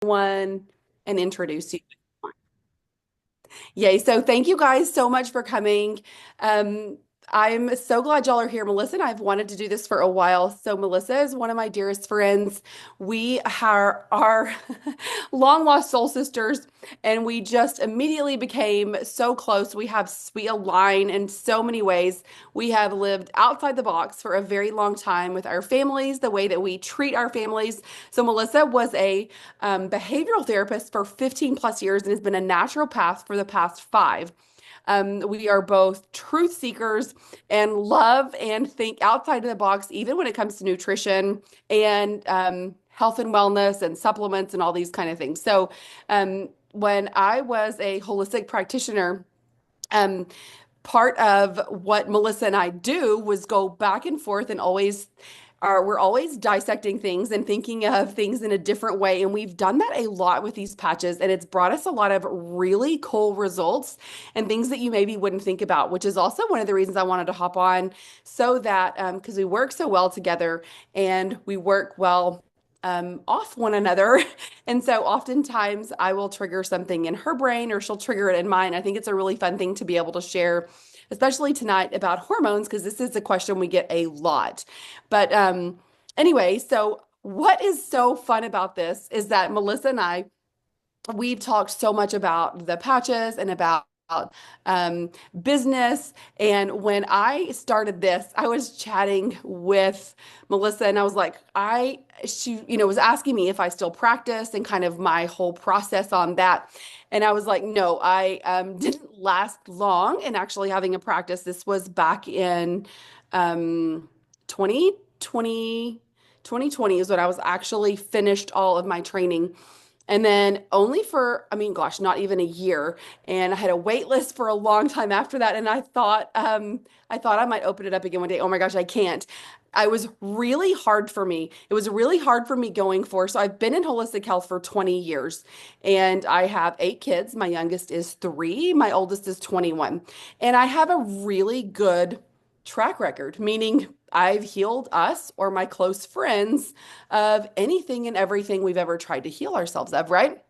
everyone and introduce you. Yay. So thank you guys so much for coming. Um, I'm so glad y'all are here. Melissa and I've wanted to do this for a while. So Melissa is one of my dearest friends. We are long lost soul sisters, and we just immediately became so close. We align in so many ways. We have lived outside the box for a very long time with our families, the way that we treat our families. So Melissa was a behavioral therapist for 15 plus years and has been a naturopath for the past five. We are both truth seekers and love and think outside of the box, even when it comes to nutrition and health and wellness and supplements and all these kind of things. So, when I was a holistic practitioner, um, part of what Melissa and I do was go back and forth and we're always dissecting things and thinking of things in a different way. And we've done that a lot with these patches, and it's brought us a lot of really cool results and things that you maybe wouldn't think about, which is also one of the reasons I wanted to hop on so that because we work so well together and we work well off one another. And so oftentimes I will trigger something in her brain or she'll trigger it in mine. I think it's a really fun thing to be able to share, especially tonight about hormones, because this is a question we get a lot. But anyway, so what is so fun about this is that Melissa and we've talked so much about the patches and about um, business. And when I started this, I was chatting with Melissa and I was like, she, was asking me if I still practice and kind of my whole process on that. And I was like, no, I didn't last long in actually having a practice. This was back in 2020. 2020 is when I was actually finished all of my training. And then only for, I mean, gosh, not even a year. And I had a wait list for a long time after that. And I thought I might open it up again one day. Oh my gosh, I can't. I was really hard for me. It was really hard for me going for. So I've been in holistic health for 20 years and I have 8 kids. My youngest is 3. My oldest is 21. And I have a really good track record, meaning I've healed us or my close friends of anything and everything we've ever tried to heal ourselves of, right?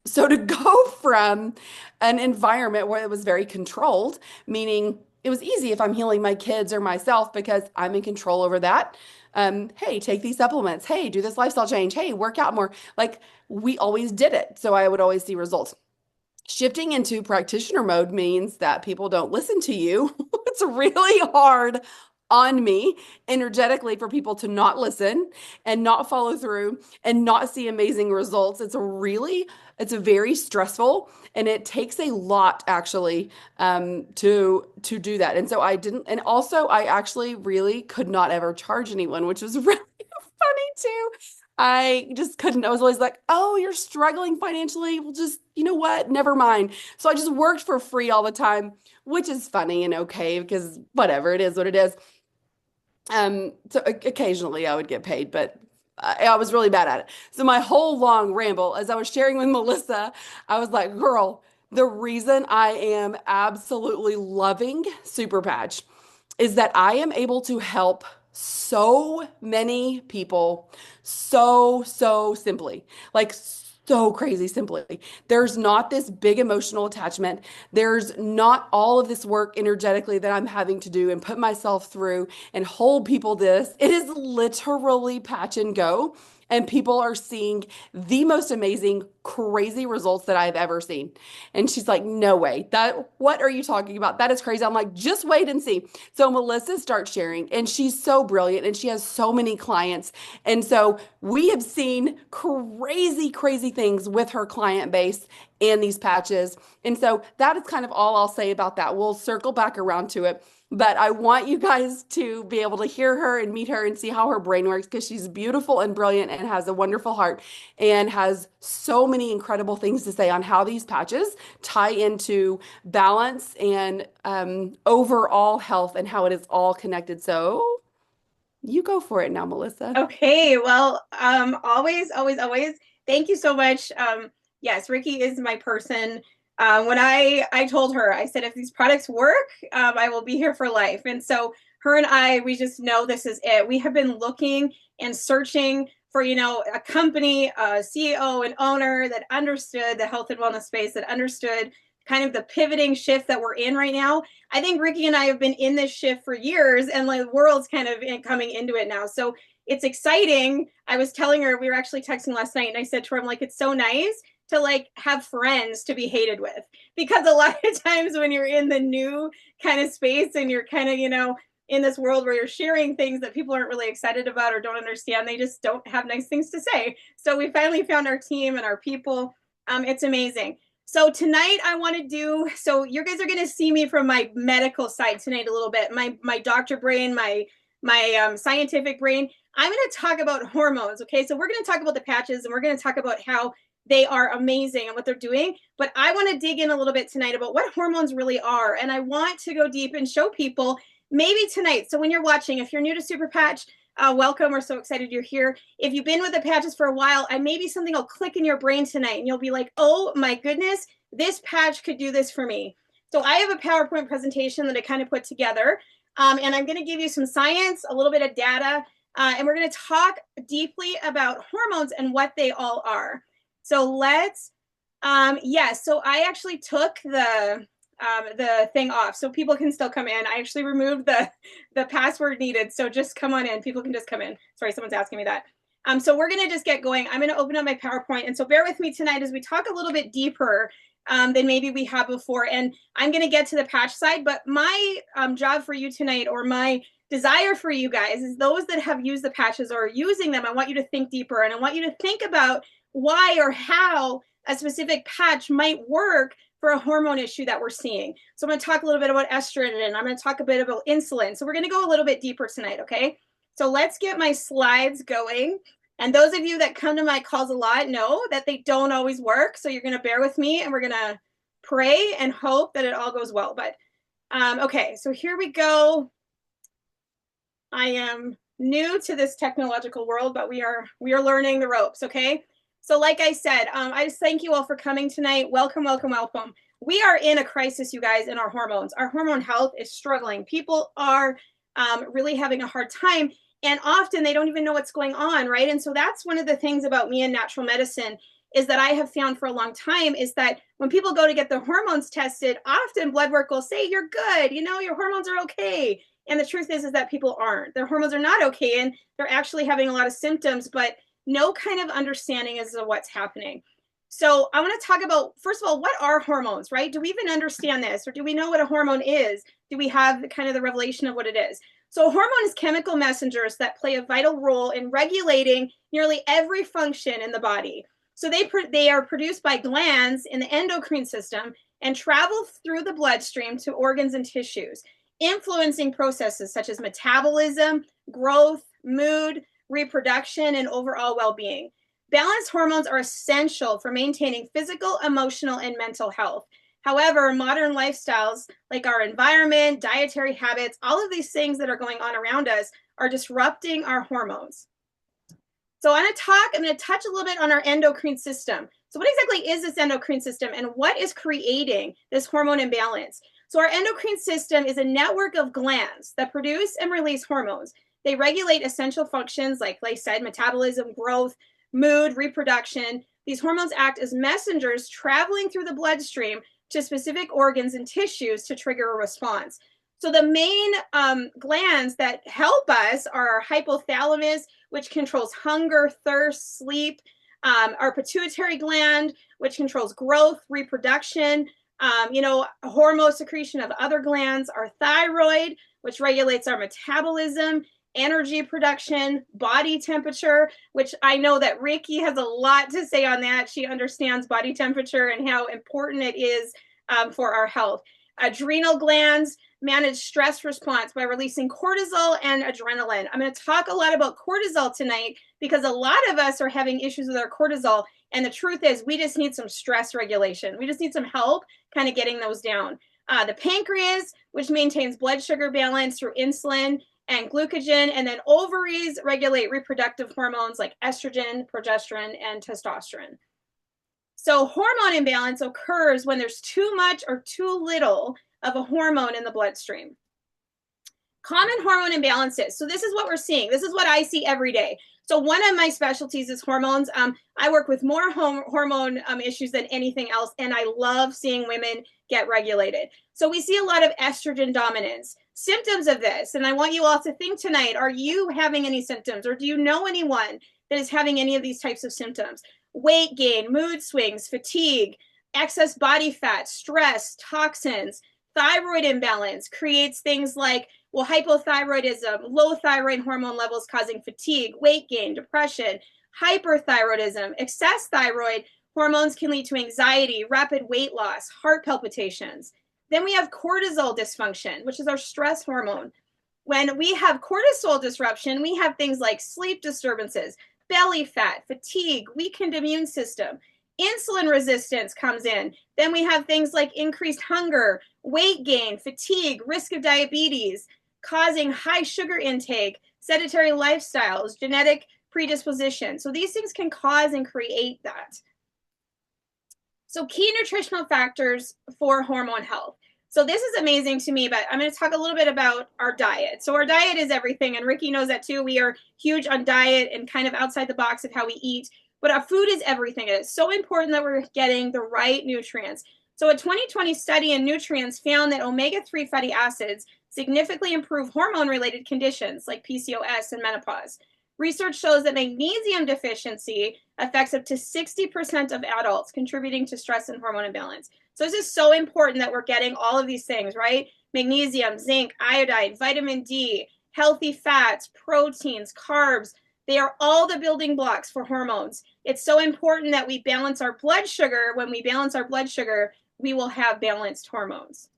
So to go from an environment where it was very controlled, meaning it was easy if I'm healing my kids or myself because I'm in control over that. Hey, take these supplements. Hey, do this lifestyle change. Hey, work out more. Like we always did it. So I would always see results. Shifting into practitioner mode means that people don't listen to you. It's really hard on me energetically for people to not listen and not follow through and not see amazing results. It's a very stressful and it takes a lot actually to do that. And so I didn't, and also I actually really could not ever charge anyone, which was really funny too. I just couldn't. I was always like, oh, you're struggling financially. Well, just, you know what? Never mind. So I just worked for free all the time, which is funny and okay because whatever, it is what it is. So occasionally I would get paid, but I was really bad at it. So my whole long ramble, as I was sharing with Melissa, I was like, girl, the reason I am absolutely loving Super Patch is that I am able to help so many people so simply, like so crazy simply. There's not this big emotional attachment. There's not all of this work energetically that I'm having to do and put myself through and hold people this. It is literally patch and go. And people are seeing the most amazing, crazy results that I've ever seen. And she's like, no way. What are you talking about? That is crazy. I'm like, just wait and see. So Melissa starts sharing, and she's so brilliant, and she has so many clients. And so we have seen crazy things with her client base and these patches. And so that is kind of all I'll say about that. We'll circle back around to it. But I want you guys to be able to hear her and meet her and see how her brain works because she's beautiful and brilliant and has a wonderful heart and has so many incredible things to say on how these patches tie into balance and overall health and how it is all connected. So you go for it now, Melissa. Okay, well, always, thank you so much. Yes, Rikki is my person. When I told her, I said, if these products work, I will be here for life. And so her and I, we just know this is it. We have been looking and searching for, you know, a company, a CEO, an owner that understood the health and wellness space, that understood kind of the pivoting shift that we're in right now. I think Rikki and I have been in this shift for years, and like the world's kind of coming into it now. So it's exciting. I was telling her, we were actually texting last night, and I said to her, I'm like, it's so nice to like have friends to be hated with, because a lot of times when you're in the new kind of space and you're kind of, you know, in this world where you're sharing things that people aren't really excited about or don't understand, they just don't have nice things to say. So we finally found our team and our people. It's amazing. So tonight I want to do, so you guys are going to see me from my medical side tonight a little bit, my doctor brain, my scientific brain. I'm going to talk about hormones. Okay. So we're going to talk about the patches, and we're going to talk about how they are amazing and what they're doing. But I want to dig in a little bit tonight about what hormones really are. And I want to go deep and show people maybe tonight. So when you're watching, if you're new to Super Patch, welcome. We're so excited you're here. If you've been with the patches for a while, maybe something will click in your brain tonight and you'll be like, oh my goodness, this patch could do this for me. So I have a PowerPoint presentation that I kind of put together, and I'm going to give you some science, a little bit of data, and we're going to talk deeply about hormones and what they all are. So let's, yes, so I actually took the thing off so people can still come in. I actually removed the password needed, so just come on in. People can just come in. Sorry, someone's asking me that. So we're going to just get going. I'm going to open up my PowerPoint, and so bear with me tonight as we talk a little bit deeper than maybe we have before. And I'm going to get to the patch side, but my job for you tonight, or my desire for you guys, is those that have used the patches or are using them, I want you to think deeper, and I want you to think about why or how a specific patch might work for a hormone issue that we're seeing. So I'm going to talk a little bit about estrogen, and I'm going to talk a bit about insulin. So we're going to go a little bit deeper tonight, okay? So let's get my slides going. And those of you that come to my calls a lot know that they don't always work. So you're going to bear with me, and we're going to pray and hope that it all goes well. But okay, so here we go. I am new to this technological world, but we are learning the ropes, okay? So like I said, I just thank you all for coming tonight. Welcome, welcome, welcome. We are in a crisis, you guys, in our hormones. Our hormone health is struggling. People are really having a hard time, and often they don't even know what's going on, right? And so that's one of the things about me and natural medicine is that I have found for a long time is that when people go to get their hormones tested, often blood work will say, you're good, you know, your hormones are okay. And the truth is that people aren't. Their hormones are not okay, and they're actually having a lot of symptoms, but no kind of understanding as to what's happening. So I want to talk about, first of all, what are hormones, right? Do we even understand this? Or do we know what a hormone is? Do we have kind of the revelation of what it is? So a hormone is chemical messengers that play a vital role in regulating nearly every function in the body. So they are produced by glands in the endocrine system and travel through the bloodstream to organs and tissues, influencing processes such as metabolism, growth, mood, reproduction, and overall well-being. Balanced hormones are essential for maintaining physical, emotional, and mental health. However, modern lifestyles like our environment, dietary habits, all of these things that are going on around us are disrupting our hormones. So I'm going to touch a little bit on our endocrine system. So what exactly is this endocrine system, and what is creating this hormone imbalance? So our endocrine system is a network of glands that produce and release hormones. They regulate essential functions like I said, metabolism, growth, mood, reproduction. These hormones act as messengers traveling through the bloodstream to specific organs and tissues to trigger a response. So the main glands that help us are our hypothalamus, which controls hunger, thirst, sleep, our pituitary gland, which controls growth, reproduction, hormone secretion of other glands, our thyroid, which regulates our metabolism, energy production, body temperature, which I know that Rikki has a lot to say on that. She understands body temperature and how important it is for our health. Adrenal glands manage stress response by releasing cortisol and adrenaline. I'm going to talk a lot about cortisol tonight because a lot of us are having issues with our cortisol. And the truth is we just need some stress regulation. We just need some help kind of getting those down. The pancreas, which maintains blood sugar balance through insulin and glucagon, and then ovaries regulate reproductive hormones like estrogen, progesterone, and testosterone. So hormone imbalance occurs when there's too much or too little of a hormone in the bloodstream. Common hormone imbalances. So this is what we're seeing. This is what I see every day. So one of my specialties is hormones. I work with more hormone issues than anything else, and I love seeing women get regulated. So we see a lot of estrogen dominance. Symptoms of this, and I want you all to think tonight, are you having any symptoms, or do you know anyone that is having any of these types of symptoms? Weight gain, mood swings, fatigue, excess body fat, stress, toxins, thyroid imbalance creates things like, well, hypothyroidism, low thyroid hormone levels causing fatigue, weight gain, depression, hyperthyroidism, excess thyroid hormones can lead to anxiety, rapid weight loss, heart palpitations. Then we have cortisol dysfunction, which is our stress hormone. When we have cortisol disruption, we have things like sleep disturbances, belly fat, fatigue, weakened immune system. Insulin resistance comes in. Then we have things like increased hunger, weight gain, fatigue, risk of diabetes, causing high sugar intake, sedentary lifestyles, genetic predisposition. So these things can cause and create that. So key nutritional factors for hormone health. So this is amazing to me, but I'm going to talk a little bit about our diet. So our diet is everything, and Rikki knows that too. We are huge on diet and kind of outside the box of how we eat, but our food is everything. It is so important that we're getting the right nutrients. So a 2020 study in nutrients found that omega-3 fatty acids significantly improve hormone-related conditions like PCOS and menopause. Research shows that magnesium deficiency affects up to 60% of adults, contributing to stress and hormone imbalance. So this is so important that we're getting all of these things, right? Magnesium, zinc, iodine, vitamin D, healthy fats, proteins, carbs. They are all the building blocks for hormones. It's so important that we balance our blood sugar. When we balance our blood sugar, we will have balanced hormones.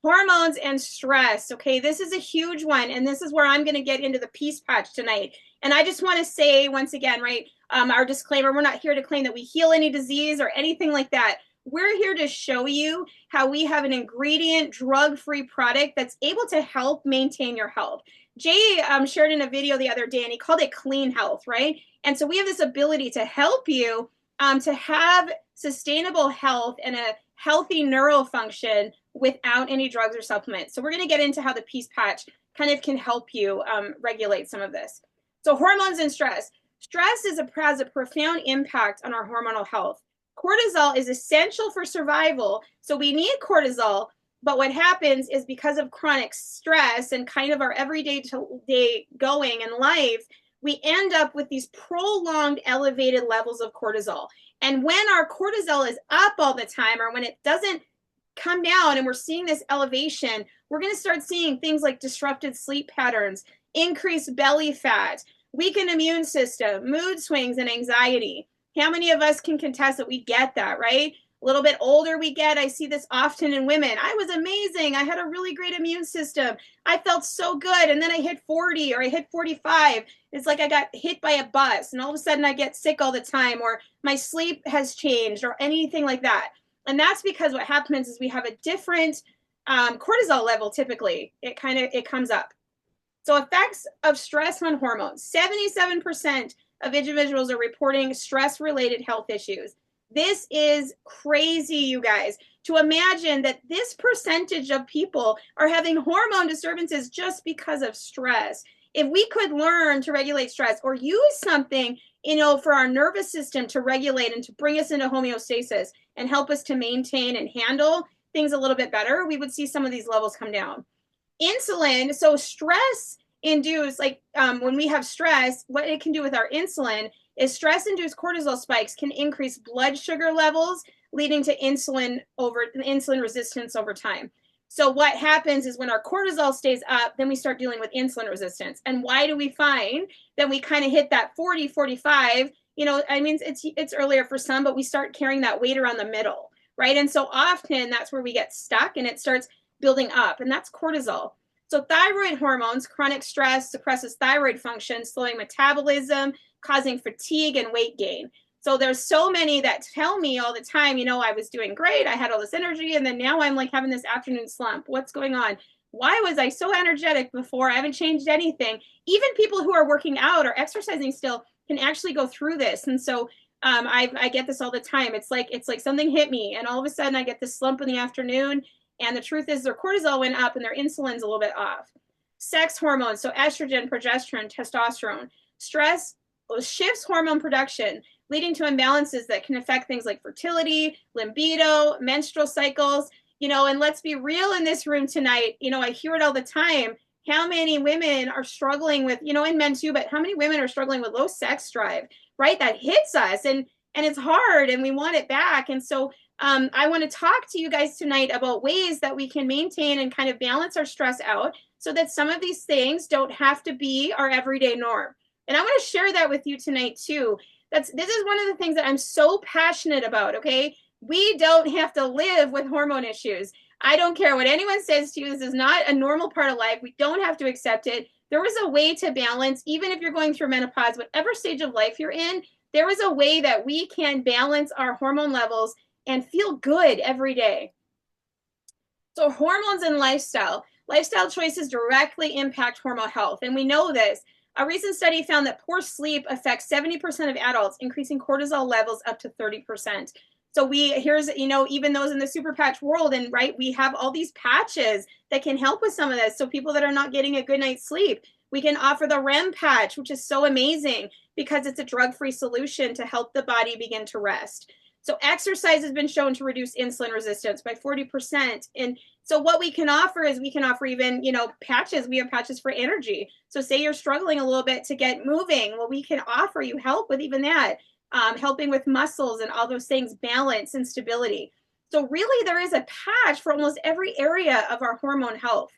Hormones and stress. Okay, this is a huge one, and this is where I'm going to get into the peace patch tonight. And I just want to say once again, right, our disclaimer, we're not here to claim that we heal any disease or anything like that. We're here to show you how we have an ingredient, drug-free product that's able to help maintain your health. Jay shared in a video the other day, and he called it clean health, right? And so we have this ability to help you to have sustainable health and a healthy neural function without any drugs or supplements. So we're going to get into how the peace patch kind of can help you regulate some of this. So hormones and stress. Stress has a profound impact on our hormonal health. Cortisol is essential for survival, so we need cortisol, but what happens is because of chronic stress and kind of our everyday day going in life, we end up with these prolonged elevated levels of cortisol. And when our cortisol is up all the time, or when it doesn't come down and we're seeing this elevation, we're going to start seeing things like disrupted sleep patterns, increased belly fat, weakened immune system, mood swings, and anxiety. How many of us can contest that we get that, right? A little bit older we get. I see this often in women. I was amazing. I had a really great immune system. I felt so good. And then I hit 40 or I hit 45. It's like I got hit by a bus and all of a sudden I get sick all the time, or my sleep has changed, or anything like that. And that's because what happens is we have a different cortisol level typically. It comes up. So effects of stress on hormones. 77% of individuals are reporting stress-related health issues. This is crazy, you guys, to imagine that this percentage of people are having hormone disturbances just because of stress. If we could learn to regulate stress or use something, for our nervous system to regulate and to bring us into homeostasis and help us to maintain and handle things a little bit better, we would see some of these levels come down. Insulin, so stress induced, when we have stress, what it can do with our insulin is stress-induced cortisol spikes can increase blood sugar levels, leading to insulin resistance over time. So what happens is when our cortisol stays up, then we start dealing with insulin resistance. And why do we find that we kind of hit that 40, 45? It's earlier for some, but we start carrying that weight around the middle, right? And so often that's where we get stuck and it starts building up, and that's cortisol. So thyroid hormones, chronic stress suppresses thyroid function, slowing metabolism, causing fatigue and weight gain. So there's so many that tell me all the time, I was doing great, I had all this energy, and then now I'm like having this afternoon slump. What's going on? Why was I so energetic before? I haven't changed anything. Even people who are working out or exercising still can actually go through this. And so I get this all the time. It's like something hit me, and all of a sudden I get this slump in the afternoon. And the truth is their cortisol went up and their insulin's a little bit off. Sex hormones, so estrogen, progesterone, testosterone. Stress shifts hormone production, leading to imbalances that can affect things like fertility, libido, menstrual cycles. And let's be real in this room tonight. I hear it all the time. How many women are struggling with, and men too, but how many women are struggling with low sex drive, right? That hits us and it's hard and we want it back. And so I want to talk to you guys tonight about ways that we can maintain and kind of balance our stress out so that some of these things don't have to be our everyday norm. And I want to share that with you tonight too. This is one of the things that I'm so passionate about, okay? We don't have to live with hormone issues. I don't care what anyone says to you. This is not a normal part of life. We don't have to accept it. There is a way to balance, even if you're going through menopause, whatever stage of life you're in, there is a way that we can balance our hormone levels and feel good every day. So hormones and lifestyle. Lifestyle choices directly impact hormone health, and we know this. A recent study found that poor sleep affects 70% of adults, increasing cortisol levels up to 30%. So here's, even those in the super patch world, and right, we have all these patches that can help with some of this. So people that are not getting a good night's sleep, we can offer the REM patch, which is so amazing because it's a drug-free solution to help the body begin to rest. So exercise has been shown to reduce insulin resistance by 40%. And so what we can offer is we can offer even, patches. We have patches for energy. So say you're struggling a little bit to get moving. Well, we can offer you help with even that, helping with muscles and all those things, balance and stability. So really there is a patch for almost every area of our hormone health.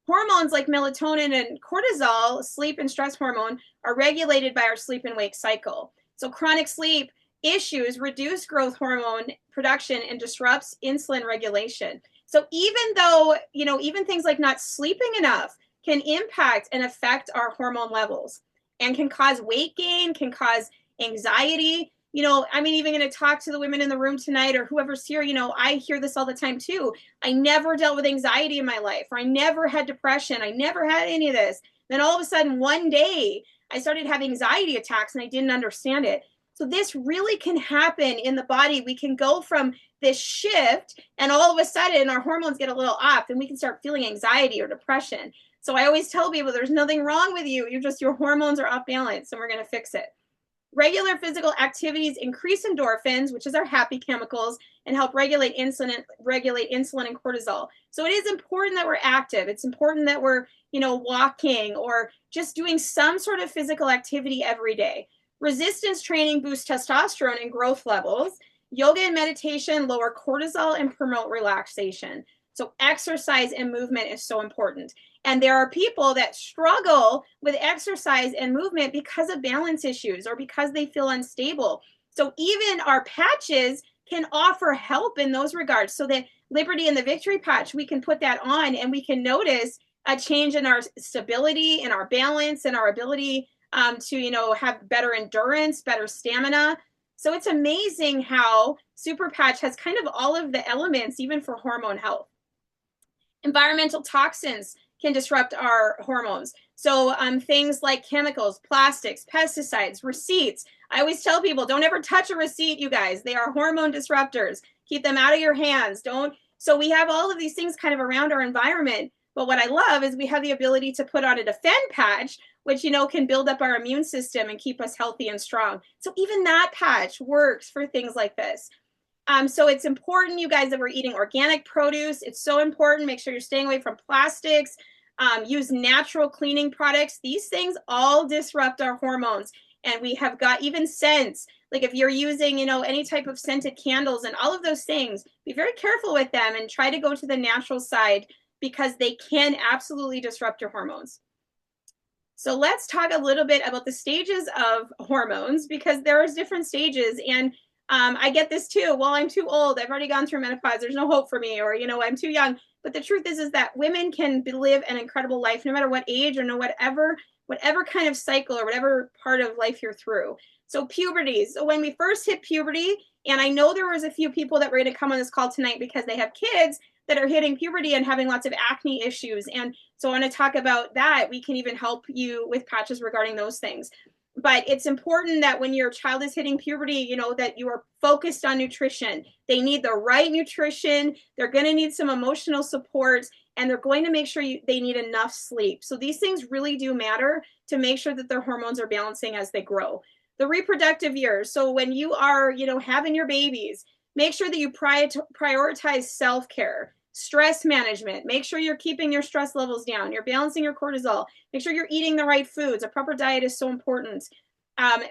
Hormones like melatonin and cortisol, sleep and stress hormone, are regulated by our sleep and wake cycle. So chronic sleep issues reduce growth hormone production and disrupts insulin regulation. So even though, even things like not sleeping enough can impact and affect our hormone levels and can cause weight gain, can cause anxiety. Even going to talk to the women in the room tonight or whoever's here, I hear this all the time too. I never dealt with anxiety in my life, or I never had depression. I never had any of this. Then all of a sudden, one day, I started having anxiety attacks and I didn't understand it. So this really can happen in the body. We can go from this shift and all of a sudden our hormones get a little off and we can start feeling anxiety or depression. So I always tell people there's nothing wrong with you. Your hormones are off balance and we're going to fix it. Regular physical activities increase endorphins, which is our happy chemicals, and help regulate insulin and cortisol. So it is important that we're active. It's important that we're, walking or just doing some sort of physical activity every day. Resistance training boosts testosterone and growth levels. Yoga and meditation lower cortisol and promote relaxation. So exercise and movement is so important. And there are people that struggle with exercise and movement because of balance issues or because they feel unstable. So even our patches can offer help in those regards. So that Liberty and the Victory patch, we can put that on and we can notice a change in our stability and our balance and our ability to, have better endurance, better stamina. So it's amazing how Super Patch has kind of all of the elements, even for hormone health. Environmental toxins can disrupt our hormones. So things like chemicals, plastics, pesticides, receipts. I always tell people, don't ever touch a receipt, you guys. They are hormone disruptors. Keep them out of your hands. So we have all of these things kind of around our environment. But what I love is we have the ability to put on a defend patch, which, can build up our immune system and keep us healthy and strong. So even that patch works for things like this. So it's important, you guys, that we're eating organic produce. It's so important. Make sure you're staying away from plastics. Use natural cleaning products. These things all disrupt our hormones. And we have got even scents. Like if you're using, any type of scented candles and all of those things, be very careful with them and try to go to the natural side because they can absolutely disrupt your hormones. So let's talk a little bit about the stages of hormones because there are different stages. And I get this too. Well, I'm too old. I've already gone through menopause. There's no hope for me. Or, I'm too young. But the truth is that women can live an incredible life no matter what age or whatever kind of cycle or whatever part of life you're through. So puberty. So when we first hit puberty, and I know there was a few people that were going to come on this call tonight because they have kids that are hitting puberty and having lots of acne issues. And so I want to talk about that. We can even help you with patches regarding those things. But it's important that when your child is hitting puberty, that you are focused on nutrition. They need the right nutrition. They're going to need some emotional support, and they're going to make sure they need enough sleep. So these things really do matter to make sure that their hormones are balancing as they grow. The reproductive years. So when you are, having your babies, make sure that you prioritize self-care, stress management. Make sure you're keeping your stress levels down. You're balancing your cortisol. Make sure you're eating the right foods. A proper diet is so important.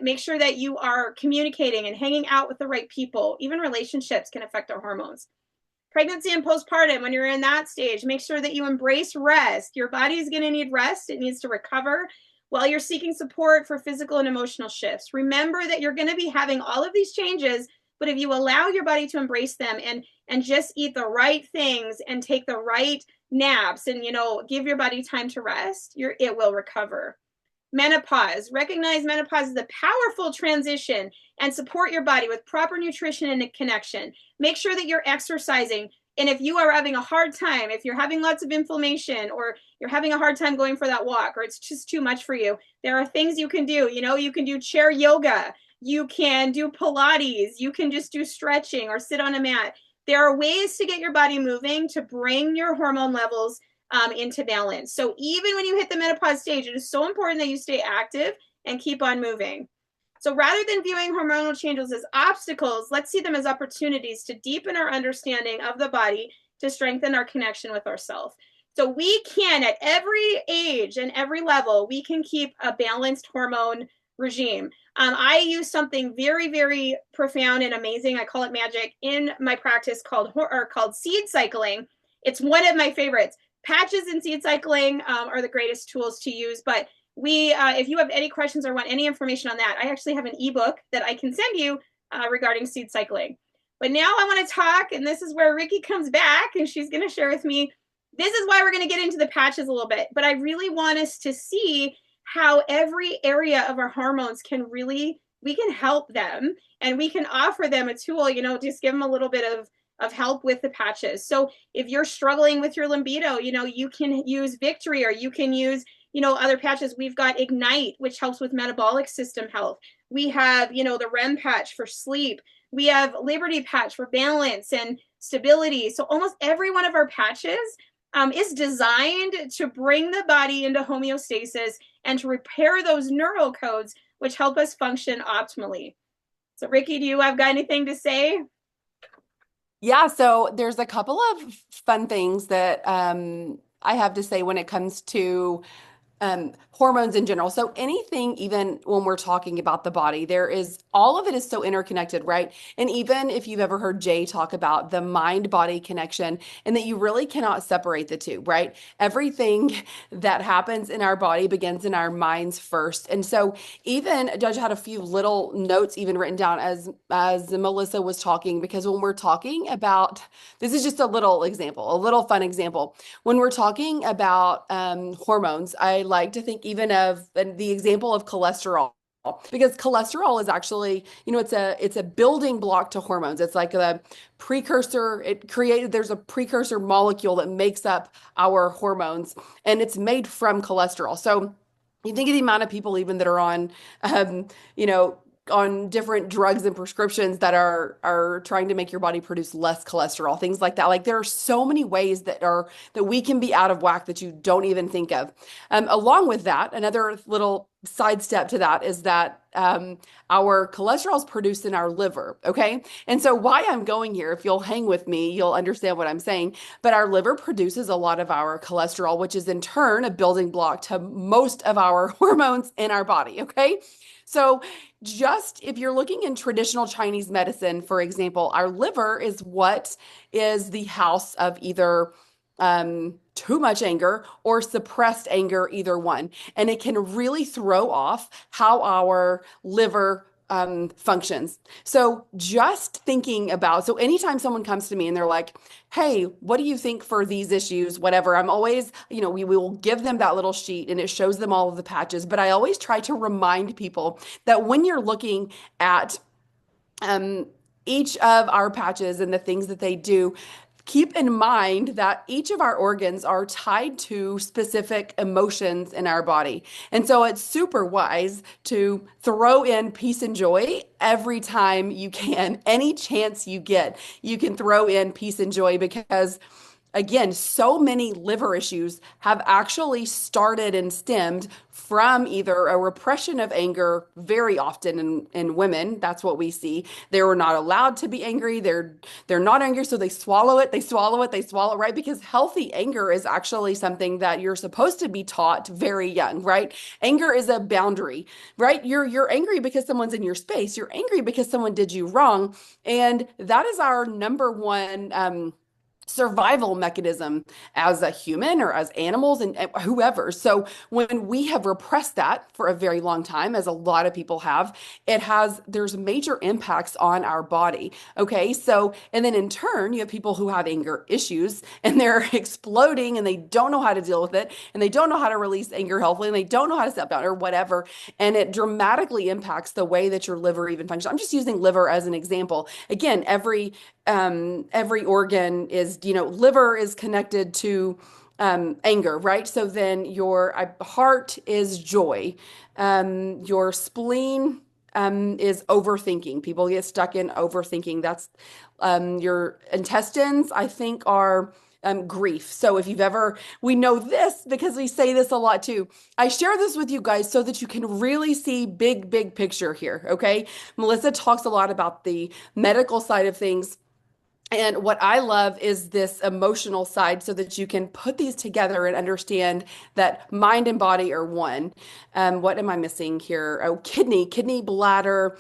Make sure that you are communicating and hanging out with the right people. Even relationships can affect our hormones. Pregnancy and postpartum, when you're in that stage, make sure that you embrace rest. Your body is going to need rest. It needs to recover while you're seeking support for physical and emotional shifts. Remember that you're going to be having all of these changes, but if you allow your body to embrace them and just eat the right things and take the right naps and give your body time to rest, it will recover. Menopause. Recognize menopause as a powerful transition and support your body with proper nutrition and connection. Make sure that you're exercising. And if you are having a hard time, if you're having lots of inflammation or you're having a hard time going for that walk or it's just too much for you, there are things you can do. You can do chair yoga. You can do Pilates. You can just do stretching or sit on a mat. There are ways to get your body moving to bring your hormone levels into balance. So even when you hit the menopause stage, it is so important that you stay active and keep on moving. So rather than viewing hormonal changes as obstacles, let's see them as opportunities to deepen our understanding of the body, to strengthen our connection with ourselves. So we can, at every age and every level, we can keep a balanced hormone regime. I use something very, very profound and amazing. I call it magic in my practice called seed cycling. It's one of my favorites. Patches and seed cycling are the greatest tools to use, but if you have any questions or want any information on that, I actually have an ebook that I can send you regarding seed cycling. But now I want to talk, and this is where Rikki comes back, and she's going to share with me. This is why we're going to get into the patches a little bit, but I really want us to see how every area of our hormones we can help them, and we can offer them a tool, just give them a little bit of help with the patches. So if you're struggling with your libido, you can use Victory, or you can use, other patches. We've got Ignite, which helps with metabolic system health. We have, the REM patch for sleep. We have Liberty patch for balance and stability. So almost every one of our patches is designed to bring the body into homeostasis and to repair those neural codes, which help us function optimally. So Rikki, do you have got anything to say? Yeah, so there's a couple of fun things that I have to say when it comes to hormones in general. So anything, even when we're talking about the body, all of it is so interconnected, right? And even if you've ever heard Jay talk about the mind-body connection and that you really cannot separate the two, right? Everything that happens in our body begins in our minds first. And so even Judge had a few little notes even written down as Melissa was talking, because when we're talking about, this is just a little example, a little fun example. When we're talking about hormones, I like to think even of the example of cholesterol, because cholesterol is actually, it's a building block to hormones. It's like a precursor. There's a precursor molecule that makes up our hormones, and it's made from cholesterol. So you think of the amount of people even that are on, you know, on different drugs and prescriptions that are trying to make your body produce less cholesterol, things like that. Like there are so many ways that we can be out of whack that you don't even think of. Along with that, another little sidestep to that is that our cholesterol is produced in our liver. Okay. And so why I'm going here, if you'll hang with me, you'll understand what I'm saying. But our liver produces a lot of our cholesterol, which is in turn a building block to most of our hormones in our body. Okay. So just if you're looking in traditional Chinese medicine, for example, our liver is what is the house of either too much anger or suppressed anger, either one. And it can really throw off how our liver functions. So just thinking about, so anytime someone comes to me and they're like, hey, what do you think for these issues? Whatever. I'm always, we will give them that little sheet and it shows them all of the patches. But I always try to remind people that when you're looking at each of our patches and the things that they do, keep in mind that each of our organs are tied to specific emotions in our body. And so it's super wise to throw in peace and joy every time you can. Any chance you get, you can throw in peace and joy because again, so many liver issues have actually started and stemmed from either a repression of anger very often in women. That's what we see. They were not allowed to be angry. They're not angry, so they swallow it, they swallow it, they swallow it, right? Because healthy anger is actually something that you're supposed to be taught very young, right? Anger is a boundary, right? You're angry because someone's in your space. You're angry because someone did you wrong. And that is our number one survival mechanism as a human or as animals and whoever. So when we have repressed that for a very long time, as a lot of people have, there's major impacts on our body. Okay. So, and then in turn, you have people who have anger issues and they're exploding and they don't know how to deal with it and they don't know how to release anger healthily and they don't know how to step down or whatever. And it dramatically impacts the way that your liver even functions. I'm just using liver as an example. Again, every organ is, liver is connected to anger, right? So then your heart is joy. Your spleen is overthinking. People get stuck in overthinking. That's your intestines, I think, are grief. So if you've ever, we know this because we say this a lot too. I share this with you guys so that you can really see big picture here. Okay. Melissa talks a lot about the medical side of things. And what I love is this emotional side so that you can put these together and understand that mind and body are one. What am I missing here? Oh, kidney, bladder,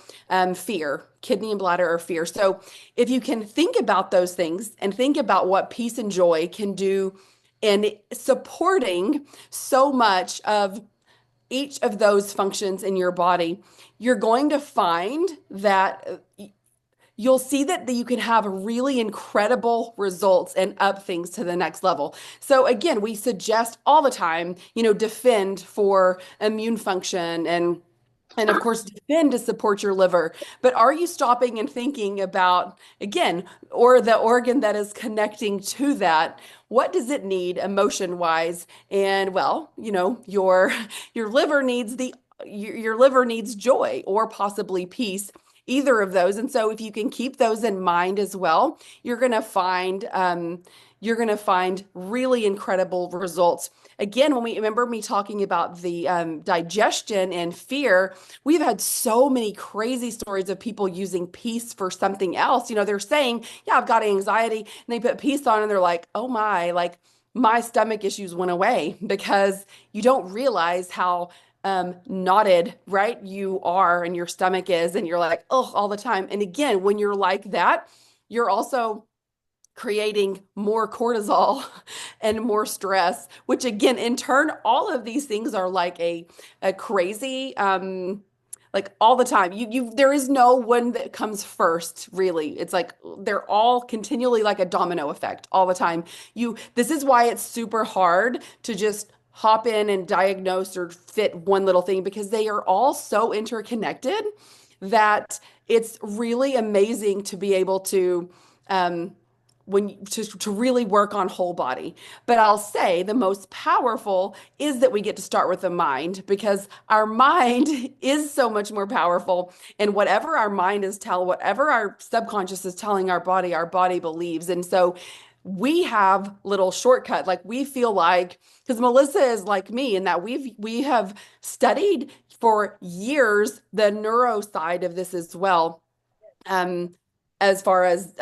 fear. Kidney and bladder are fear. So if you can think about those things and think about what peace and joy can do in supporting so much of each of those functions in your body, you're going to find that you'll see that you can have really incredible results and up things to the next level. So again, we suggest all the time, defend for immune function and of course defend to support your liver. But are you stopping and thinking about again, or the organ that is connecting to that? What does it need emotion wise? And well, your liver needs your liver needs joy or possibly peace, either of those. And so if you can keep those in mind as well, you're going to find really incredible results. Again, when we remember me talking about the digestion and fear, we've had so many crazy stories of people using peace for something else. They're saying, yeah, I've got anxiety, and they put peace on and they're like, oh like my stomach issues went away, because you don't realize how knotted, right, you are and your stomach is, and you're like, oh, all the time. And again, when you're like that, you're also creating more cortisol and more stress, which again, in turn, all of these things are like a crazy, like all the time. There is no one that comes first, really. It's like they're all continually like a domino effect all the time. This is why it's super hard to just hop in and diagnose or fit one little thing, because they are all so interconnected that it's really amazing to be able to to really work on whole body. But I'll say the most powerful is that we get to start with the mind, because our mind is so much more powerful. And whatever our mind is whatever our subconscious is telling our body believes. And so we have little shortcut. Like we feel like, because Melissa is like me in that we have studied for years the neuro side of this as well. Um, as far as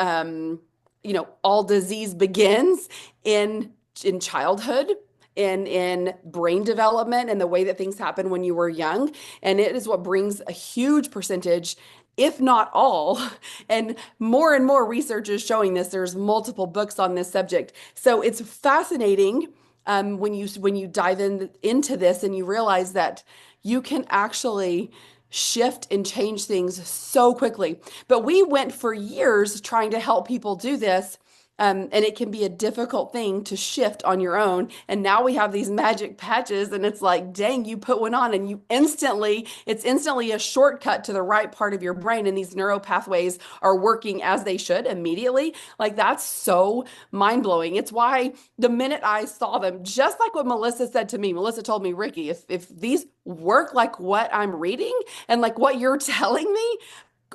all disease begins in childhood, in brain development and the way that things happen when you were young. And it is what brings a huge percentage, if not all, and more research is showing this. There's multiple books on this subject. So it's fascinating when you dive into this and you realize that you can actually shift and change things so quickly. But we went for years trying to help people do this And it can be a difficult thing to shift on your own. And now we have these magic patches, and it's like, dang, you put one on, and it's instantly a shortcut to the right part of your brain. And these neural pathways are working as they should immediately. Like, that's so mind blowing. It's why the minute I saw them, just like what Melissa said to me, Melissa told me, Rikki, if these work like what I'm reading and like what you're telling me,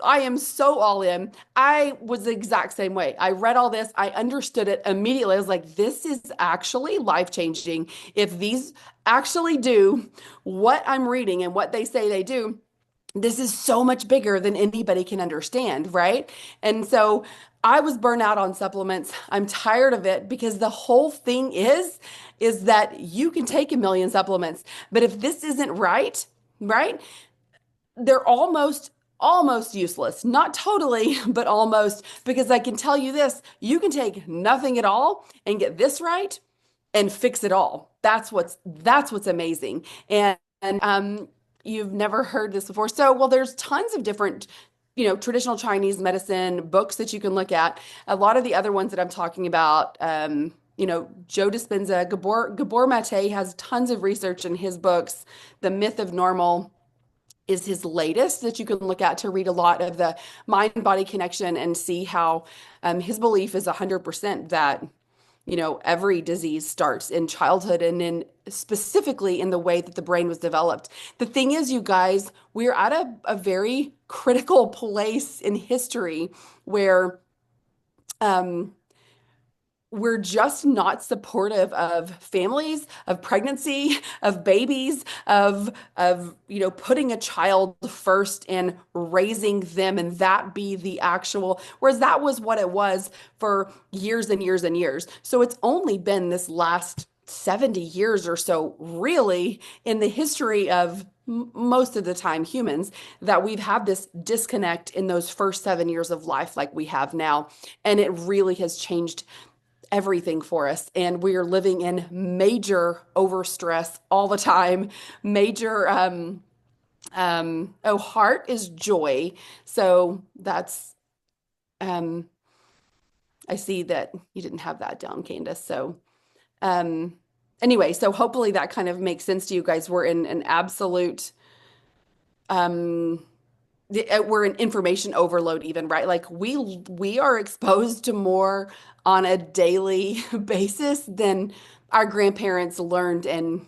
I am so all in. I was the exact same way. I read all this, I understood it immediately. I was like, this is actually life changing. If these actually do what I'm reading and what they say they do, this is so much bigger than anybody can understand, right? And so I was burnt out on supplements. I'm tired of it because the whole thing is that you can take a million supplements, but if this isn't right, right? They're almost useless. Not totally, but almost, because I can tell you this, you can take nothing at all and get this right and fix it all. That's what's amazing. And you've never heard this before. So, well, there's tons of different traditional Chinese medicine books that you can look at. A lot of the other ones that I'm talking about, Joe Dispenza, Gabor Mate has tons of research in his books. The Myth of Normal is his latest that you can look at to read a lot of the mind body connection and see how his belief is 100% that every disease starts in childhood and in specifically in the way that the brain was developed. The thing is, you guys, we're at a very critical place in history where um, we're just not supportive of families, of pregnancy, of babies, of putting a child first and raising them, and that be the actual, whereas that was what it was for years and years and years. So it's only been this last 70 years or so, really, in the history of most of the time humans, that we've had this disconnect in those first 7 years of life like we have now. And it really has changed everything for us. And we are living in major overstress all the time. Major, oh, heart is joy. So that's, um, I see that you didn't have that down, Candace. So, um, anyway, so hopefully that kind of makes sense to you guys. We're in an absolute, um, we're in information overload even, right? Like we are exposed to more on a daily basis than our grandparents learned in,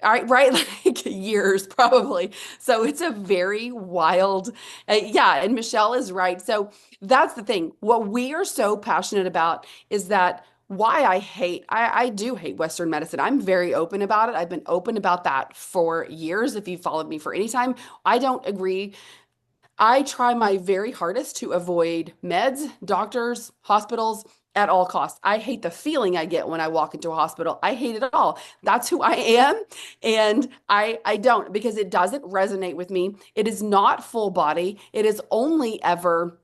all right, like years probably. So it's a very wild, yeah. And Michelle is right. So that's the thing. What we are so passionate about is that why I do hate Western medicine. I'm very open about it. I've been open about that for years. If you followed me for any time, I don't agree. I try my very hardest to avoid meds, doctors, hospitals at all costs. I hate the feeling I get when I walk into a hospital. I hate it all. That's who I am. And I don't, because it doesn't resonate with me. It is not full body. It is only ever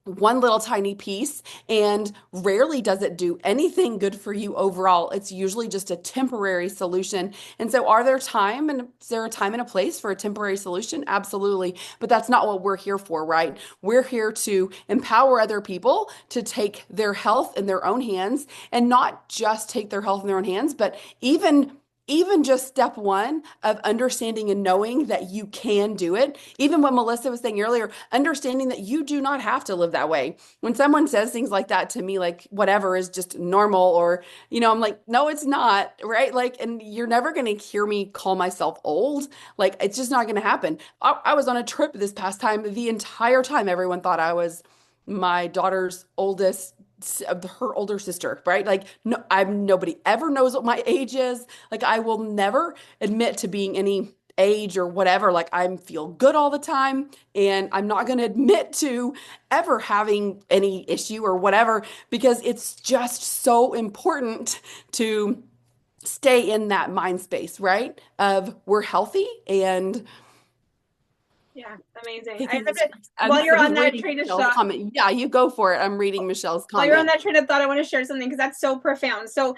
one little tiny piece, and rarely does it do anything good for you overall. It's usually just a temporary solution. And so is there a time and a place for a temporary solution? Absolutely. But that's not what we're here for, right? We're here to empower other people to take their health in their own hands, and not just take their health in their own hands, but even just step one of understanding and knowing that you can do it. Even what Melissa was saying earlier, understanding that you do not have to live that way. When someone says things like that to me, like whatever is just normal, or, I'm like, no, it's not, right? Like, and you're never going to hear me call myself old. Like, it's just not going to happen. I was on a trip this past time. The entire time, everyone thought I was my daughter's oldest, her older sister, right? Like, no, nobody ever knows what my age is. Like, I will never admit to being any age or whatever. Like, I feel good all the time, and I'm not going to admit to ever having any issue or whatever, because it's just so important to stay in that mind space, right? Of we're healthy, and Yeah, amazing. I Taking have these. to, I'm while you're on that reading train of Michelle's thought, comment. Yeah, you go for it. I'm reading Michelle's while you're on comment. that train of thought, I want to share something because that's so profound. So,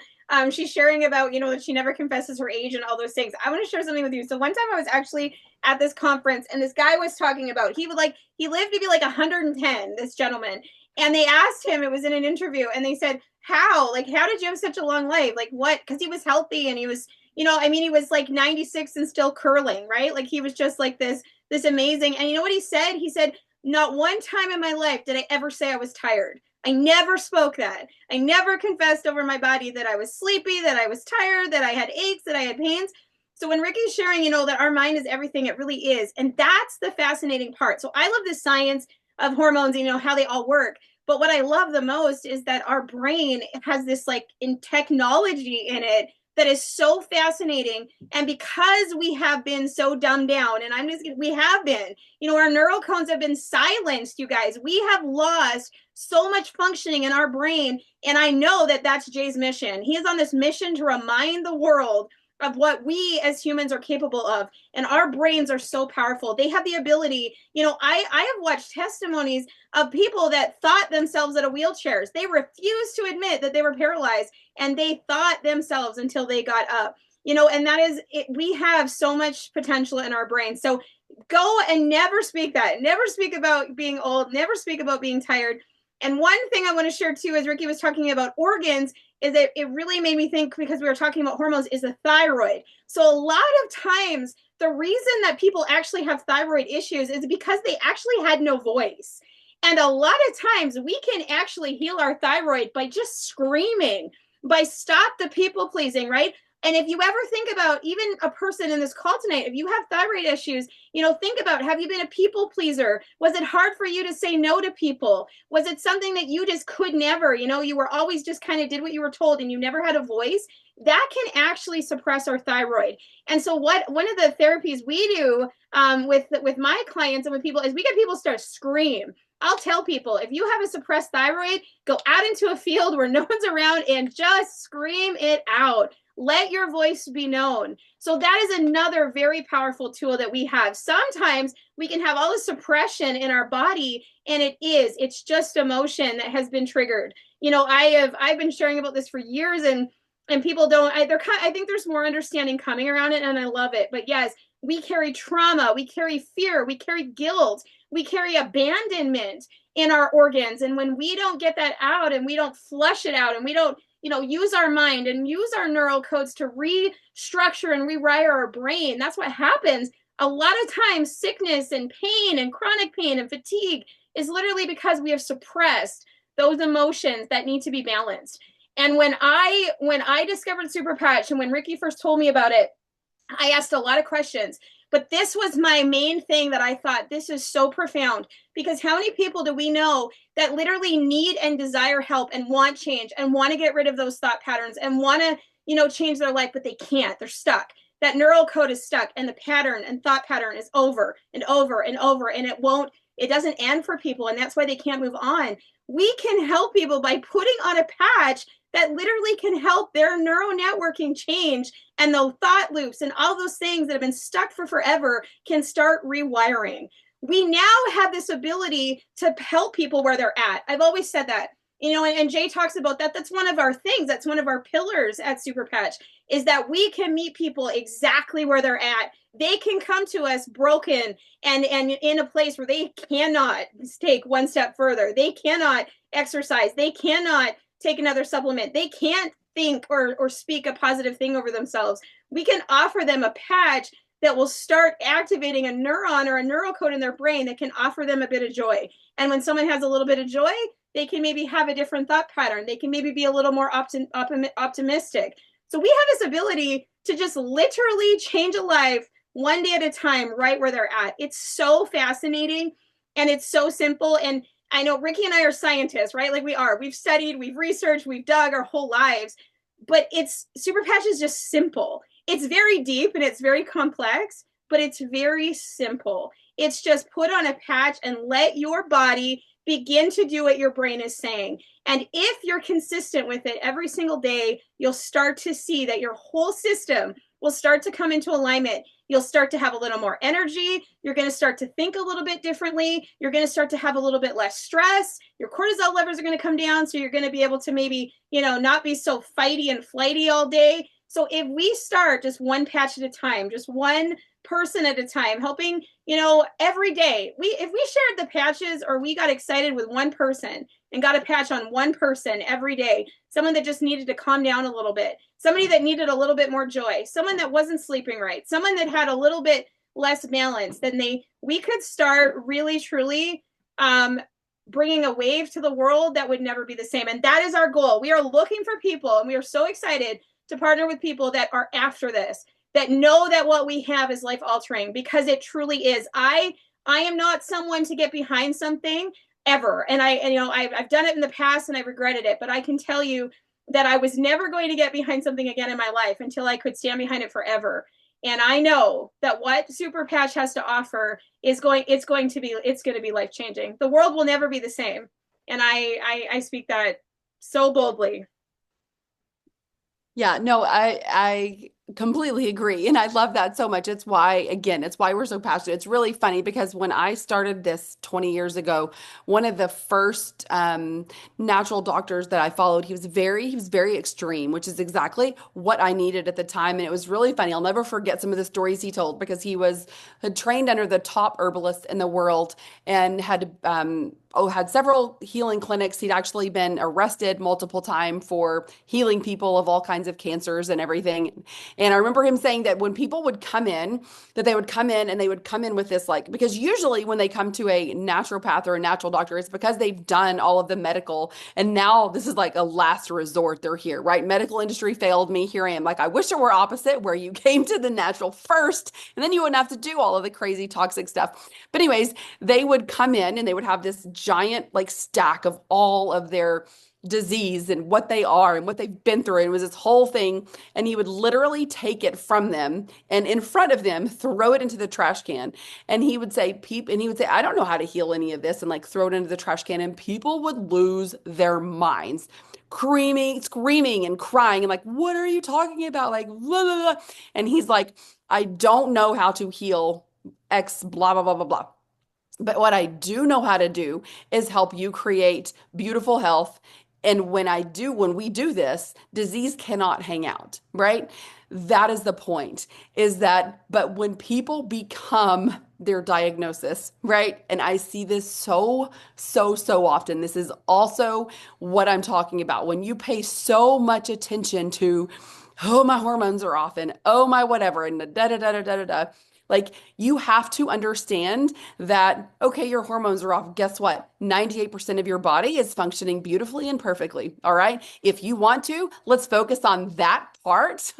she's sharing about, that she never confesses her age and all those things. I want to share something with you. So one time I was actually at this conference and this guy was talking about, he lived to be like 110, this gentleman. And they asked him, it was in an interview, and they said, how did you have such a long life? Like what? Because he was healthy and he was, he was like 96 and still curling, right? Like he was just like this amazing. And you know what he said? He said, not one time in my life did I ever say I was tired. I never spoke that. I never confessed over my body that I was sleepy, that I was tired, that I had aches, that I had pains. So when Rikki's sharing, that our mind is everything, it really is. And that's the fascinating part. So I love the science of hormones, how they all work. But what I love the most is that our brain has this like in technology in it that is so fascinating. And because we have been so dumbed down, and we have been, our neural cones have been silenced, you guys. We have lost so much functioning in our brain. And I know that that's Jay's mission. He is on this mission to remind the world of what we as humans are capable of. And our brains are so powerful. They have the ability, I have watched testimonies of people that thought themselves out of wheelchairs. They refused to admit that they were paralyzed and they thought themselves until they got up. And that is it. We have so much potential in our brain. So go and never speak that. Never speak about being old. Never speak about being tired. And one thing I want to share too, as Rikki was talking about organs, is that it really made me think, because we were talking about hormones, is the thyroid. So a lot of times, the reason that people actually have thyroid issues is because they actually had no voice. And a lot of times we can actually heal our thyroid by just screaming, by stop the people pleasing, right? And if you ever think about even a person in this call tonight, if you have thyroid issues, think about, have you been a people pleaser? Was it hard for you to say no to people? Was it something that you just could never, you were always just kind of did what you were told and you never had a voice? That can actually suppress our thyroid. And so one of the therapies we do with my clients and with people is we get people to start scream. I'll tell people, if you have a suppressed thyroid, go out into a field where no one's around and just scream it out. Let your voice be known. So that is another very powerful tool that we have. Sometimes we can have all the suppression in our body, and it's just emotion that has been triggered. I've been sharing about this for years, and people don't. I think there's more understanding coming around it, and I love it. But yes, we carry trauma, we carry fear, we carry guilt, we carry abandonment in our organs, and when we don't get that out, and we don't flush it out, and we don't use our mind and use our neural codes to restructure and rewire our brain, that's what happens. A lot of times, sickness and pain and chronic pain and fatigue is literally because we have suppressed those emotions that need to be balanced. And when I discovered Super Patch, and when Rikki first told me about it, I asked a lot of questions. But this was my main thing that I thought, this is so profound, because how many people do we know that literally need and desire help and want change and want to get rid of those thought patterns and want to, change their life, but they can't. They're stuck. That neural code is stuck, and the pattern and thought pattern is over and over and over, and it doesn't end for people, and that's why they can't move on. We can help people by putting on a patch that literally can help their neural networking change, and the thought loops and all those things that have been stuck for forever can start rewiring. We now have this ability to help people where they're at. I've always said that, and Jay talks about that. That's one of our things. That's one of our pillars at Super Patch, is that we can meet people exactly where they're at. They can come to us broken and in a place where they cannot take one step further. They cannot exercise. They cannot take another supplement. They can't think or speak a positive thing over themselves. We can offer them a patch that will start activating a neuron or a neural code in their brain that can offer them a bit of joy. And when someone has a little bit of joy, they can maybe have a different thought pattern. They can maybe be a little more optimistic. So we have this ability to just literally change a life one day at a time, right where they're at. It's so fascinating, and it's so simple. And I know Rikki and I are scientists, right? Like we are. We've studied, we've researched, we've dug our whole lives. But Super Patch is just simple. It's very deep and it's very complex, but it's very simple. It's just put on a patch and let your body begin to do what your brain is saying. And if you're consistent with it every single day, you'll start to see that your whole system will start to come into alignment. You'll start to have a little more energy. You're going to start to think a little bit differently. You're going to start to have a little bit less stress. Your cortisol levels are going to come down. So you're going to be able to maybe, not be so fighty and flighty all day. So if we start just one patch at a time, just one person at a time, helping, every day, if we shared the patches, or we got excited with one person and got a patch on one person every day, someone that just needed to calm down a little bit, somebody that needed a little bit more joy, someone that wasn't sleeping right, someone that had a little bit less balance, then we could start really truly bringing a wave to the world that would never be the same. And that is our goal. We are looking for people, and we are so excited to partner with people that are after this, that know that what we have is life altering, because it truly is. I am not someone to get behind something ever. And I've done it in the past and I regretted it, but I can tell you that I was never going to get behind something again in my life until I could stand behind it forever. And I know that what Super Patch has to offer is going to be life changing. The world will never be the same. And I speak that so boldly. Yeah, no, I completely agree. And I love that so much. It's why, again, it's why we're so passionate. It's really funny because when I started this 20 years ago, one of the first natural doctors that I followed, he was very extreme, which is exactly what I needed at the time. And it was really funny. I'll never forget some of the stories he told, because had trained under the top herbalist in the world and had several healing clinics. He'd actually been arrested multiple times for healing people of all kinds of cancers and everything. And I remember him saying that when people would come in, that they would come in and they would come in with this, like, because usually when they come to a naturopath or a natural doctor, it's because they've done all of the medical. And now this is like a last resort. They're here, right? Medical industry failed me. Here I am. Like, I wish it were opposite, where you came to the natural first and then you wouldn't have to do all of the crazy toxic stuff. But anyways, they would come in and they would have this giant like stack of all of their disease and what they are and what they've been through. It was this whole thing. And he would literally take it from them and in front of them, throw it into the trash can. And he would say, I don't know how to heal any of this, and like throw it into the trash can. And people would lose their minds. Screaming and crying and like, what are you talking about? Like, blah, blah, blah. And he's like, I don't know how to heal X, blah, blah, blah, blah, blah. But what I do know how to do is help you create beautiful health. And when we do this, disease cannot hang out, right? That is the point, but when people become their diagnosis, right? And I see this so, so, so often. This is also what I'm talking about. When you pay so much attention to, oh, my hormones are off, and oh, my whatever, and da da da da da da da. Like, you have to understand that, okay, your hormones are off. Guess what? 98% of your body is functioning beautifully and perfectly. All right. If you want to, let's focus on that part.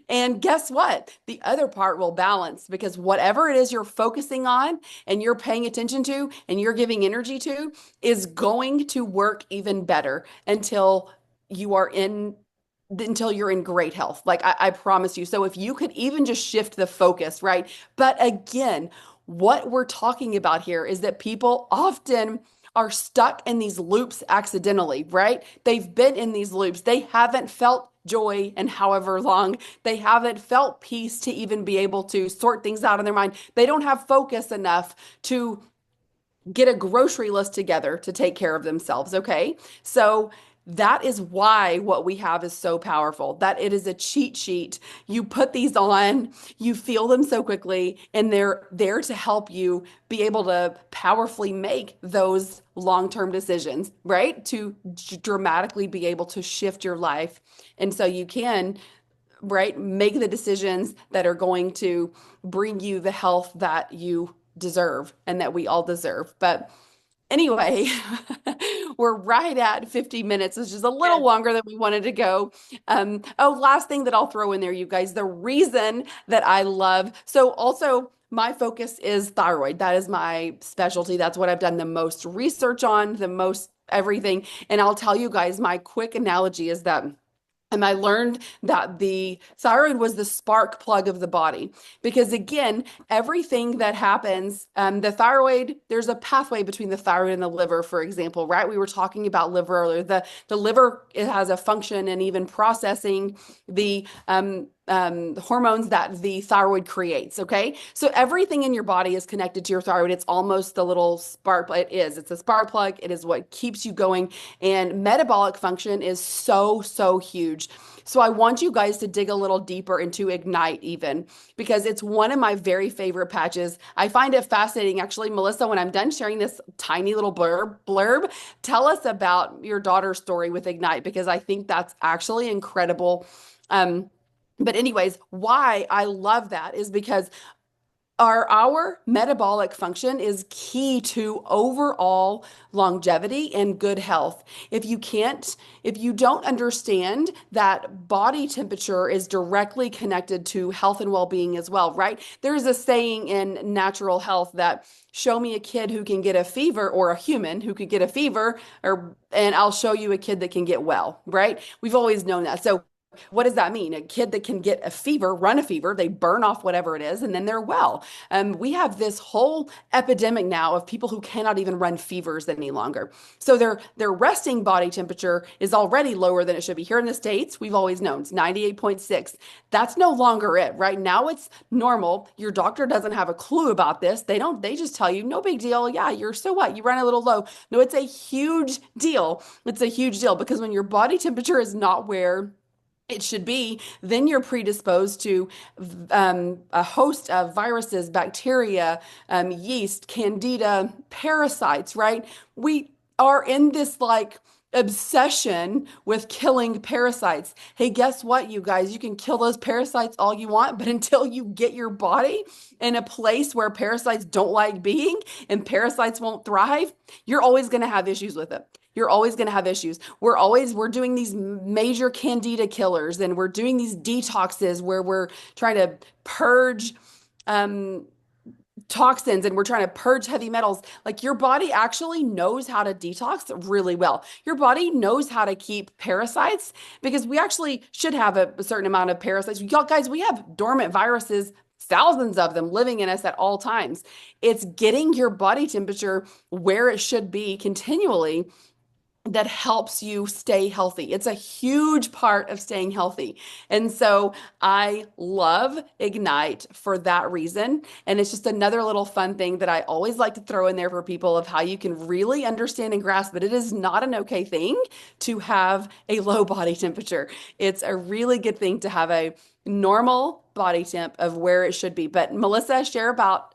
And guess what? The other part will balance, because whatever it is you're focusing on and you're paying attention to and you're giving energy to is going to work even better you are in until you're in great health. Like, I promise you. So if you could even just shift the focus, right? But again, what we're talking about here is that people often are stuck in these loops accidentally, right? They've been in these loops. They haven't felt joy in however long. They haven't felt peace to even be able to sort things out in their mind. They don't have focus enough to get a grocery list together to take care of themselves. Okay. So that is why what we have is so powerful, that it is a cheat sheet. You put these on, you feel them so quickly, and they're there to help you be able to powerfully make those long-term decisions, right? To dramatically be able to shift your life. And so you can, right, make the decisions that are going to bring you the health that you deserve and that we all deserve. But anyway, we're right at 50 minutes, which is a little Yes. longer than we wanted to go. Last thing that I'll throw in there, you guys, the reason that I love, so also my focus is thyroid. That is my specialty. That's what I've done the most research on, the most everything. And I'll tell you guys, my quick analogy is that and I learned that the thyroid was the spark plug of the body. Because again, everything that happens, the thyroid, there's a pathway between the thyroid and the liver, for example, right? We were talking about liver earlier. The liver, it has a function in even processing the hormones that the thyroid creates. Okay. So everything in your body is connected to your thyroid. It's almost the little spark. It's a spark plug. It is what keeps you going. And metabolic function is so, so huge. So I want you guys to dig a little deeper into Ignite even because it's one of my very favorite patches. I find it fascinating. Actually, Melissa, when I'm done sharing this tiny little blurb, tell us about your daughter's story with Ignite because I think that's actually incredible. Um, but anyways, why I love that is because our metabolic function is key to overall longevity and good health. If you don't understand that body temperature is directly connected to health and well-being as well, right? There's a saying in natural health that show me a kid who can get a fever or a human who could get a fever or and I'll show you a kid that can get well, right? We've always known that. So what does that mean? A kid that can get a fever, run a fever, they burn off whatever it is, and then they're well. We have this whole epidemic now of people who cannot even run fevers any longer. So their resting body temperature is already lower than it should be. Here in the States, we've always known it's 98.6. That's no longer it. Right now it's normal. Your doctor doesn't have a clue about this. They just tell you, no big deal. Yeah, you're so what? You run a little low. No, it's a huge deal. It's a huge deal because when your body temperature is not where it should be, then you're predisposed to a host of viruses, bacteria, yeast, candida, parasites, right? We are in this like obsession with killing parasites. Hey, guess what, you guys? You can kill those parasites all you want, but until you get your body in a place where parasites don't like being and parasites won't thrive, you're always going to have issues with it. You're always going to have issues. We're doing these major candida killers and we're doing these detoxes where we're trying to purge um, toxins and we're trying to purge heavy metals. Like your body actually knows how to detox really well. Your body knows how to keep parasites because we actually should have a certain amount of parasites. Y'all guys, we have dormant viruses, thousands of them living in us at all times. It's getting your body temperature where it should be continually that helps you stay healthy. It's a huge part of staying healthy. And so I love Ignite for that reason. And it's just another little fun thing that I always like to throw in there for people of how you can really understand and grasp that it is not an okay thing to have a low body temperature. It's a really good thing to have a normal body temp of where it should be. But Melissa, share about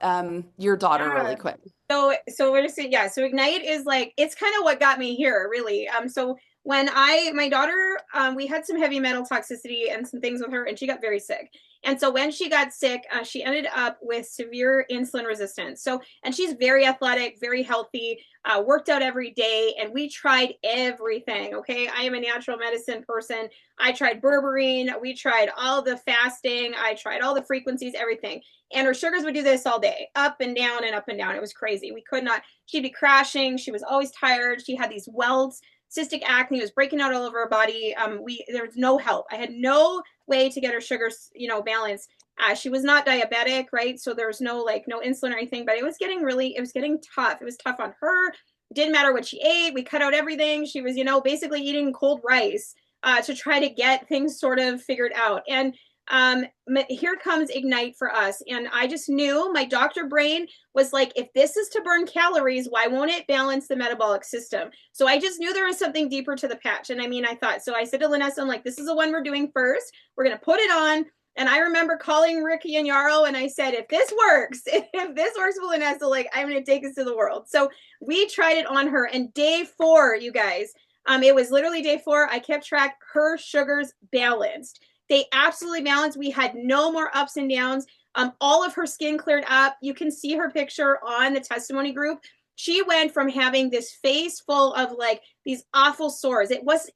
your daughter really Yeah. quick. So we're just yeah. So Ignite is like it's kind of what got me here, really. So when my daughter, we had some heavy metal toxicity and some things with her, and she got very sick. And so when she got sick, she ended up with severe insulin resistance. So and she's very athletic, very healthy, worked out every day, and we tried everything. Okay, I am a natural medicine person. I tried berberine, we tried all the fasting, I tried all the frequencies, everything. And her sugars would do this all day, up and down and up and down. It was crazy. We could not, she'd be crashing. She was always tired. She had these welts, cystic acne was breaking out all over her body. There was no help. I had no way to get her sugars, balanced. She was not diabetic, right? So there was no insulin or anything, but it was getting tough. It was tough on her. It didn't matter what she ate. We cut out everything. She was, basically eating cold rice to try to get things sort of figured out. And here comes Ignite for us. And I just knew my doctor brain was like, if this is to burn calories, why won't it balance the metabolic system? So I just knew there was something deeper to the patch. And I mean, I thought, so I said to Vanessa, I'm like, this is the one we're doing first. We're going to put it on. And I remember calling Rikki and Yarrow and I said, if this works, if this works for Vanessa, like I'm going to take this to the world. So we tried it on her, and day 4, you guys, it was literally day 4. I kept track, her sugars balanced. They absolutely balanced. We had no more ups and downs. All of her skin cleared up. You can see her picture on the testimony group. She went from having this face full of like these awful sores. It was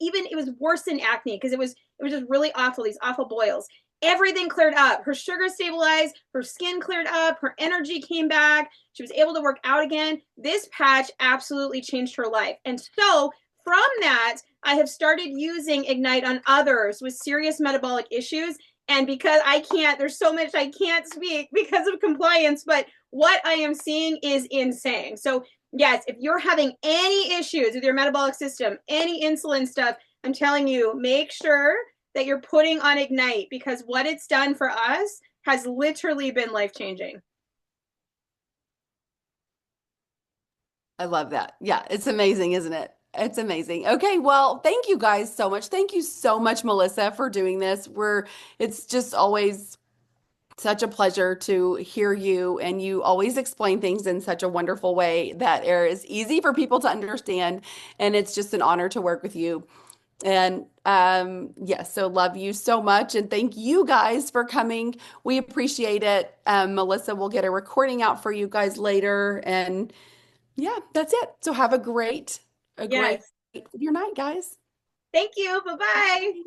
worse than acne because it was just really awful, these awful boils. Everything cleared up. Her sugar stabilized, her skin cleared up, her energy came back. She was able to work out again. This patch absolutely changed her life. And so from that, I have started using Ignite on others with serious metabolic issues. And because there's so much I can't speak because of compliance, but what I am seeing is insane. So yes, if you're having any issues with your metabolic system, any insulin stuff, I'm telling you, make sure that you're putting on Ignite, because what it's done for us has literally been life changing. I love that. Yeah, it's amazing, isn't it? It's amazing. Okay, well, thank you guys so much. Thank you so much, Melissa, for doing this. It's just always such a pleasure to hear you, and you always explain things in such a wonderful way that is easy for people to understand. And it's just an honor to work with you. And yes, so love you so much. And thank you guys for coming. We appreciate it. Melissa will get a recording out for you guys later. And yeah, that's it. So have a great Yes. your night, guys. Thank you. Bye bye. Bye.